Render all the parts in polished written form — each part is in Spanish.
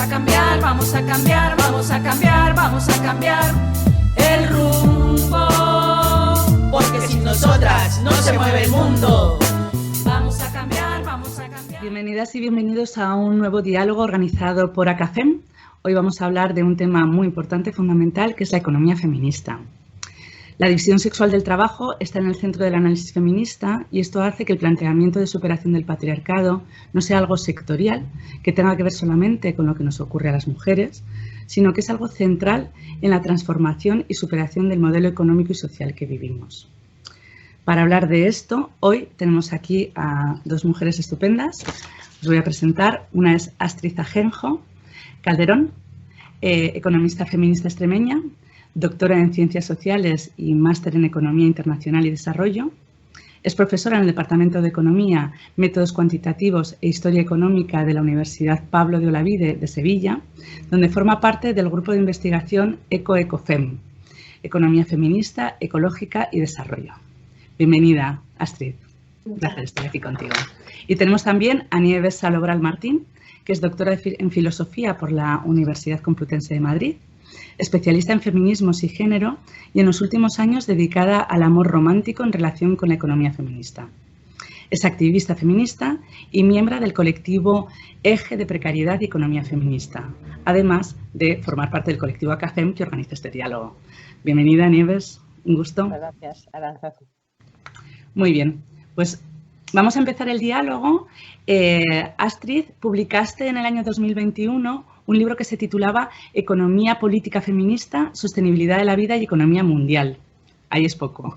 a cambiar, vamos a cambiar, vamos a cambiar, vamos a cambiar el rumbo. Porque sin nosotras no se mueve el mundo. Vamos a cambiar, vamos a cambiar. Bienvenidas y bienvenidos a un nuevo diálogo organizado por ACAFEM. Hoy vamos a hablar de un tema muy importante, fundamental, que es la economía feminista. La división sexual del trabajo está en el centro del análisis feminista y esto hace que el planteamiento de superación del patriarcado no sea algo sectorial, que tenga que ver solamente con lo que nos ocurre a las mujeres, sino que es algo central en la transformación y superación del modelo económico y social que vivimos. Para hablar de esto, hoy tenemos aquí a dos mujeres estupendas. Os voy a presentar. Una es Astrid Ajenjo Calderón, economista feminista extremeña, doctora en Ciencias Sociales y máster en Economía Internacional y Desarrollo. Es profesora en el Departamento de Economía, Métodos Cuantitativos e Historia Económica de la Universidad Pablo de Olavide de Sevilla, donde forma parte del grupo de investigación ECOECOFEM, Economía Feminista, Ecológica y Desarrollo. Bienvenida, Astrid. Un placer estar aquí contigo. Y tenemos también a Nieves Salobral Martín, que es doctora en Filosofía por la Universidad Complutense de Madrid, especialista en feminismos y género y en los últimos años dedicada al amor romántico en relación con la economía feminista. Es activista feminista y miembro del colectivo Eje de Precariedad y Economía Feminista, además de formar parte del colectivo ACAFEM que organiza este diálogo. Bienvenida, Nieves, un gusto. Gracias, Aranzazu. Muy bien, pues vamos a empezar el diálogo. Astrid, publicaste en el año 2021 un libro que se titulaba Economía Política Feminista, Sostenibilidad de la Vida y Economía Mundial. Ahí es poco.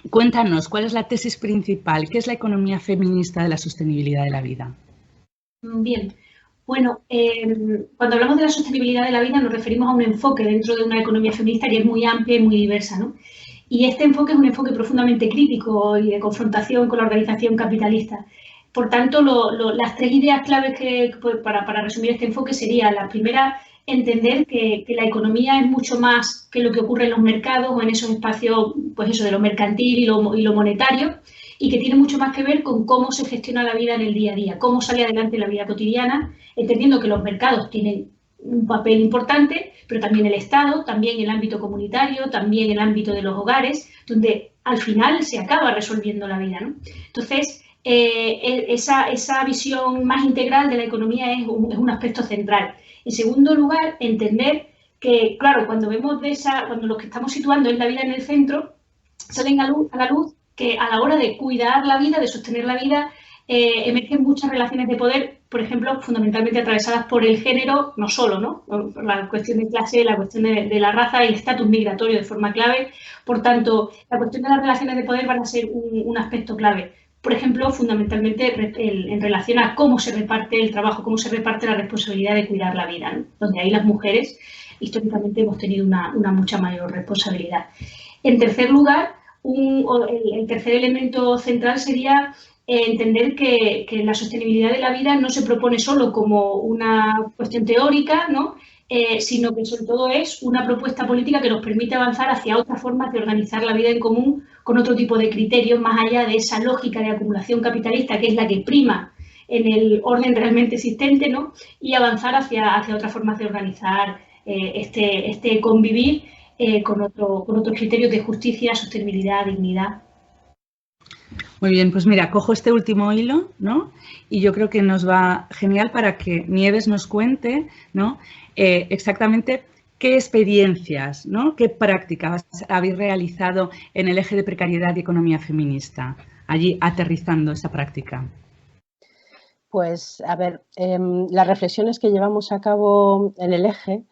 Cuéntanos, ¿cuál es la tesis principal? ¿Qué es la economía feminista de la sostenibilidad de la vida? Bien, bueno, cuando hablamos de la sostenibilidad de la vida nos referimos a un enfoque dentro de una economía feminista que es muy amplia y muy diversa, ¿no? Y este enfoque es un enfoque profundamente crítico y de confrontación con la organización capitalista. Por tanto, las tres ideas claves para resumir este enfoque serían: la primera, entender que la economía es mucho más que lo que ocurre en los mercados o en esos espacios, pues eso, de lo mercantil y lo monetario, y que tiene mucho más que ver con cómo se gestiona la vida en el día a día, cómo sale adelante la vida cotidiana, entendiendo que los mercados tienen un papel importante, pero también el Estado, también el ámbito comunitario, también el ámbito de los hogares, donde al final se acaba resolviendo la vida, ¿no? Entonces, esa visión más integral de la economía es un aspecto central. En segundo lugar, entender que, claro, cuando los que estamos situando en la vida en el centro, salen a la luz que a la hora de cuidar la vida, de sostener la vida, emergen muchas relaciones de poder, por ejemplo, fundamentalmente atravesadas por el género, no solo, ¿no? La cuestión de clase, la cuestión de la raza y el estatus migratorio de forma clave. Por tanto, la cuestión de las relaciones de poder van a ser un aspecto clave. Por ejemplo, fundamentalmente en relación a cómo se reparte el trabajo, cómo se reparte la responsabilidad de cuidar la vida, ¿no? Donde ahí las mujeres históricamente hemos tenido una mucha mayor responsabilidad. En tercer lugar, el tercer elemento central sería entender que la sostenibilidad de la vida no se propone solo como una cuestión teórica, ¿no? Sino que sobre todo es una propuesta política que nos permite avanzar hacia otras formas de organizar la vida en común con otro tipo de criterios, más allá de esa lógica de acumulación capitalista que es la que prima en el orden realmente existente, ¿no? Y avanzar hacia otras formas de organizar este convivir con otros criterios de justicia, sostenibilidad, dignidad. Muy bien, pues mira, cojo este último hilo, ¿no? Y yo creo que nos va genial para que Nieves nos cuente, ¿no? Exactamente qué experiencias, ¿no? Qué prácticas habéis realizado en el eje de precariedad y economía feminista, allí aterrizando esa práctica. Pues, a ver, las reflexiones que llevamos a cabo en el eje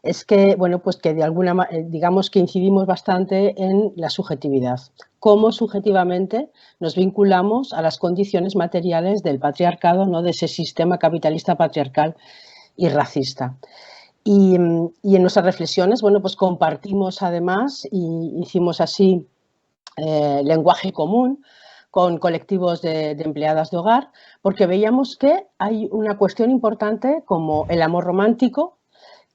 es que, bueno, pues que de alguna manera, digamos que incidimos bastante en la subjetividad. Cómo subjetivamente nos vinculamos a las condiciones materiales del patriarcado, ¿no? De ese sistema capitalista patriarcal y racista. Y en nuestras reflexiones, bueno, pues compartimos además y hicimos así lenguaje común con colectivos de empleadas de hogar, porque veíamos que hay una cuestión importante como el amor romántico,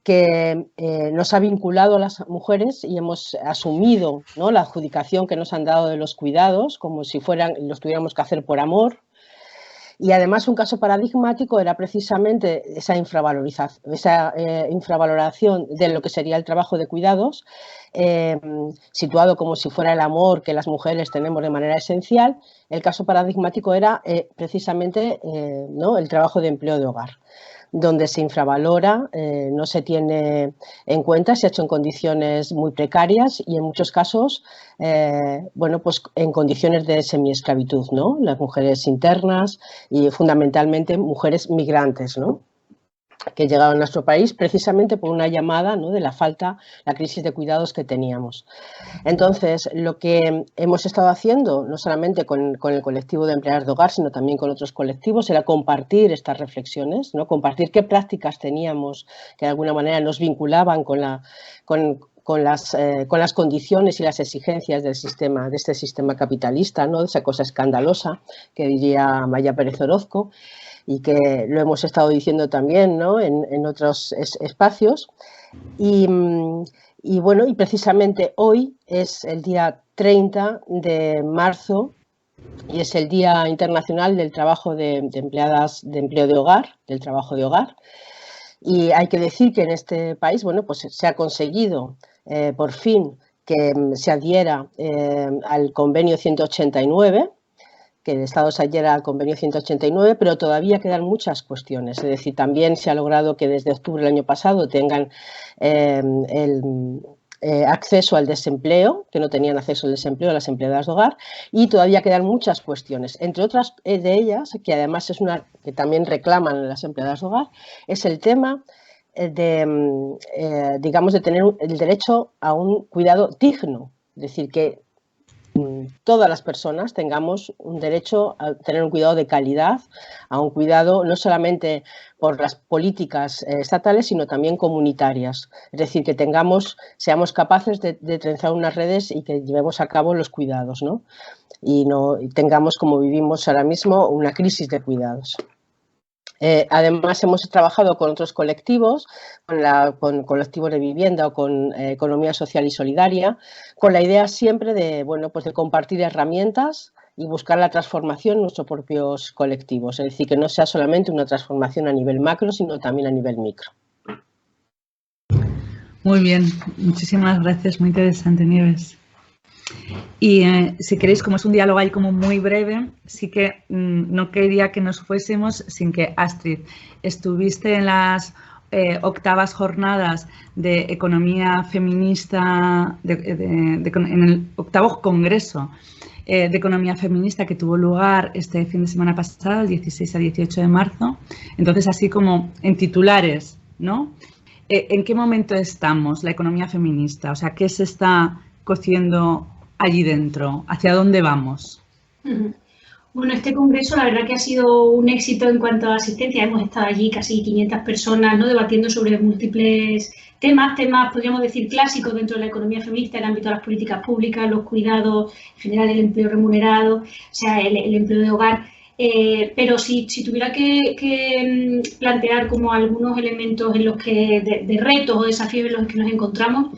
que nos ha vinculado a las mujeres y hemos asumido, ¿no? La adjudicación que nos han dado de los cuidados, como si los tuviéramos que hacer por amor. Y además un caso paradigmático era precisamente esa infravaloración de lo que sería el trabajo de cuidados, situado como si fuera el amor que las mujeres tenemos de manera esencial. El caso paradigmático era precisamente ¿no? el trabajo de empleo de hogar, donde se infravalora, no se tiene en cuenta, se ha hecho en condiciones muy precarias y en muchos casos, bueno, pues en condiciones de semiesclavitud, ¿no? Las mujeres internas y fundamentalmente mujeres migrantes, ¿no? Que llegaron a nuestro país precisamente por una llamada, ¿no? de la crisis de cuidados que teníamos. Entonces, lo que hemos estado haciendo, no solamente con el colectivo de empleadas de hogar, sino también con otros colectivos, era compartir estas reflexiones, ¿no? Compartir qué prácticas teníamos que de alguna manera nos vinculaban con las condiciones y las exigencias de este sistema capitalista, ¿no? De esa cosa escandalosa que diría Maya Pérez Orozco, y que lo hemos estado diciendo también, ¿no? en otros espacios. Y bueno, y precisamente hoy es el día 30 de marzo y es el Día Internacional del Trabajo de Empleadas de Empleo de Hogar, del trabajo de hogar. Y hay que decir que en este país, bueno, pues se ha conseguido por fin que se adhiera al convenio 189, que el Estado se adhiera al convenio 189, pero todavía quedan muchas cuestiones. Es decir, también se ha logrado que desde octubre del año pasado tengan acceso al desempleo, que no tenían acceso al desempleo las empleadas de hogar, y todavía quedan muchas cuestiones. Entre otras de ellas, que además es una que también reclaman las empleadas de hogar, es el tema digamos, de tener el derecho a un cuidado digno. Es decir, que todas las personas tengamos un derecho a tener un cuidado de calidad, a un cuidado no solamente por las políticas estatales, sino también comunitarias. Es decir, que seamos capaces de trenzar unas redes y que llevemos a cabo los cuidados, ¿no? Y no tengamos, como vivimos ahora mismo, una crisis de cuidados. Además, hemos trabajado con otros colectivos, con colectivos de vivienda o con economía social y solidaria, con la idea siempre de, bueno, pues de compartir herramientas y buscar la transformación en nuestros propios colectivos. Es decir, que no sea solamente una transformación a nivel macro, sino también a nivel micro. Muy bien, muchísimas gracias, muy interesante, Nieves. Y si queréis, como es un diálogo ahí como muy breve, sí que no quería que nos fuésemos sin que, Astrid, estuviste en las octavas jornadas de economía feminista, en el octavo congreso de economía feminista que tuvo lugar este fin de semana pasado, el 16 a 18 de marzo. Entonces, así como en titulares, ¿no? ¿En qué momento estamos la economía feminista? O sea, ¿qué se está cociendo allí dentro? ¿Hacia dónde vamos? Bueno, este congreso la verdad que ha sido un éxito en cuanto a asistencia. Hemos estado allí casi 500 personas, ¿no? Debatiendo sobre múltiples temas, podríamos decir, clásicos dentro de la economía feminista, el ámbito de las políticas públicas, los cuidados, en general el empleo remunerado, o sea, el empleo de hogar. Pero si tuviera que plantear como algunos elementos en los que de retos o desafíos en los que nos encontramos,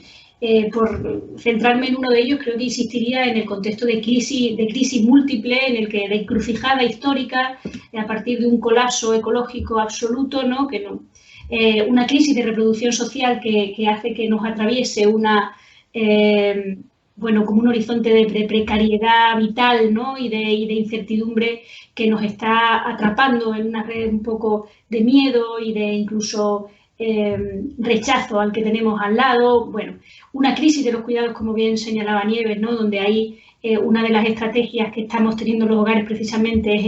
por centrarme en uno de ellos, creo que insistiría en el contexto de crisis múltiple, en el que de encrucijada histórica, a partir de un colapso ecológico absoluto, ¿no? Una crisis de reproducción social que hace que nos atraviese como un horizonte de precariedad vital, ¿no? y de incertidumbre que nos está atrapando en una red un poco de miedo y de incluso rechazo al que tenemos al lado. Bueno, una crisis de los cuidados, como bien señalaba Nieves, ¿no? Donde hay una de las estrategias que estamos teniendo en los hogares precisamente es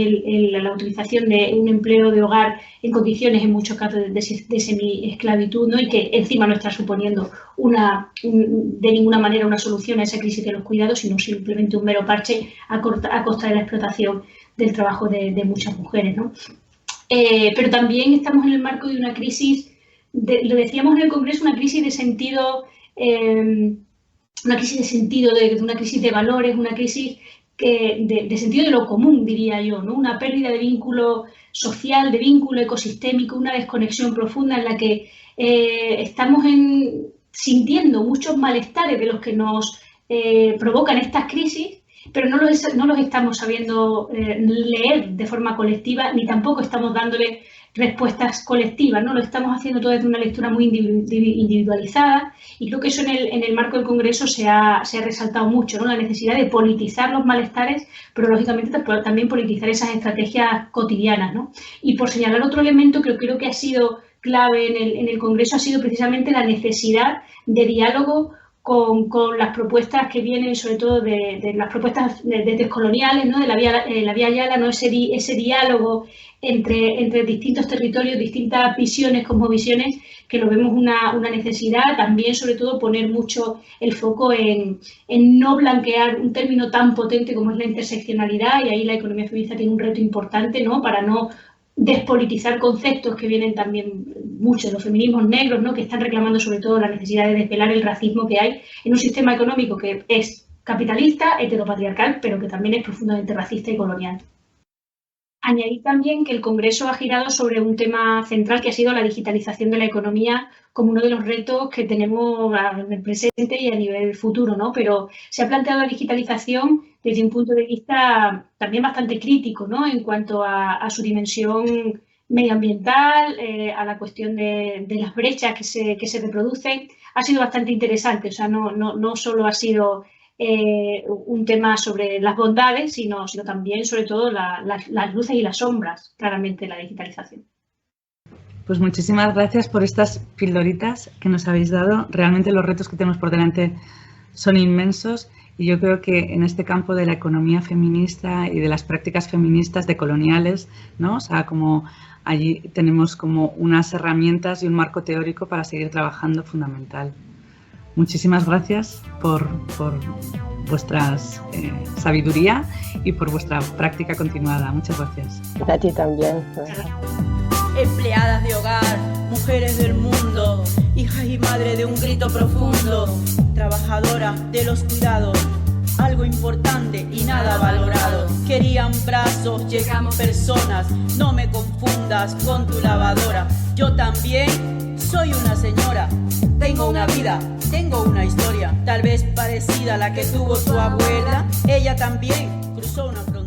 la utilización de un empleo de hogar en condiciones, en muchos casos, de semi-esclavitud, ¿no? Y que encima no está suponiendo de ninguna manera una solución a esa crisis de los cuidados, sino simplemente un mero parche a costa de la explotación del trabajo de muchas mujeres, ¿no? Pero también estamos en el marco de una crisis, lo decíamos en el Congreso, una crisis de sentido, de una crisis de valores, una crisis de sentido de lo común, diría yo, ¿no? Una pérdida de vínculo social, de vínculo ecosistémico, una desconexión profunda en la que estamos sintiendo muchos malestares de los que nos provocan estas crisis pero no los estamos sabiendo leer de forma colectiva, ni tampoco estamos dándole respuestas colectivas, ¿no? Lo estamos haciendo todo desde una lectura muy individualizada, y creo que eso en el marco del Congreso se ha resaltado mucho, ¿no? La necesidad de politizar los malestares, pero lógicamente también politizar esas estrategias cotidianas, ¿no? Y por señalar otro elemento que creo que ha sido clave en el Congreso, ha sido precisamente la necesidad de diálogo con las propuestas que vienen, sobre todo de las propuestas descoloniales, ¿no? De la vía Ayala, ¿no? Ese diálogo entre distintos territorios, distintas visiones, cosmovisiones, que lo vemos una necesidad. También, sobre todo, poner mucho el foco en no blanquear un término tan potente como es la interseccionalidad, y ahí la economía feminista tiene un reto importante, ¿no? Para no despolitizar conceptos que vienen también muchos de los feminismos negros, ¿no? Que están reclamando sobre todo la necesidad de desvelar el racismo que hay en un sistema económico que es capitalista, heteropatriarcal, pero que también es profundamente racista y colonial. Añadir también que el Congreso ha girado sobre un tema central, que ha sido la digitalización de la economía como uno de los retos que tenemos en el presente y a nivel futuro, ¿no? Pero se ha planteado la digitalización desde un punto de vista también bastante crítico, ¿no? En cuanto a su dimensión medioambiental, a la cuestión de las brechas que se reproducen. Ha sido bastante interesante, o sea, no solo ha sido un tema sobre las bondades, sino también, sobre todo, las luces y las sombras, claramente, de la digitalización. Pues muchísimas gracias por estas pildoritas que nos habéis dado. Realmente los retos que tenemos por delante son inmensos, y yo creo que en este campo de la economía feminista y de las prácticas feministas decoloniales, ¿no? O sea, como allí tenemos como unas herramientas y un marco teórico para seguir trabajando fundamental. Muchísimas gracias por vuestra sabiduría y por vuestra práctica continuada. Muchas gracias. A ti también. Empleadas de hogar, mujeres del mundo, hijas y madre de un grito profundo, trabajadoras de los cuidados, algo importante y nada valorado. Querían brazos, llegamos personas, no me confundas con tu lavadora. Yo también soy una señora, tengo una vida, tengo una historia, tal vez parecida a la que tuvo tu abuela. Ella también cruzó una frontera.